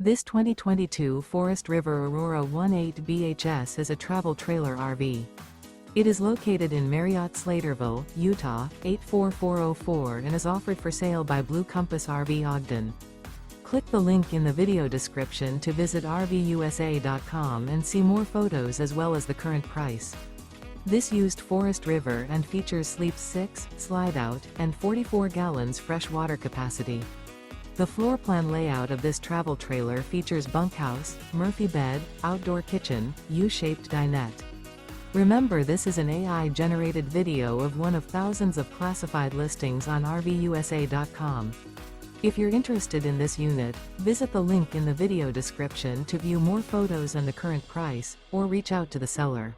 This 2022 Forest River Aurora 18 BHS is a travel trailer RV. It is located in Marriott-Slaterville, Utah, 84404 and is offered for sale by Blue Compass RV Ogden. Click the link in the video description to visit RVUSA.com and see more photos as well as the current price. This used Forest River and features sleeps 6, slide-out, and 44 gallons fresh water capacity. The floor plan layout of this travel trailer features bunkhouse, Murphy bed, outdoor kitchen, U-shaped dinette. Remember, this is an AI-generated video of one of thousands of classified listings on RVUSA.com. If you're interested in this unit, visit the link in the video description to view more photos and the current price, or reach out to the seller.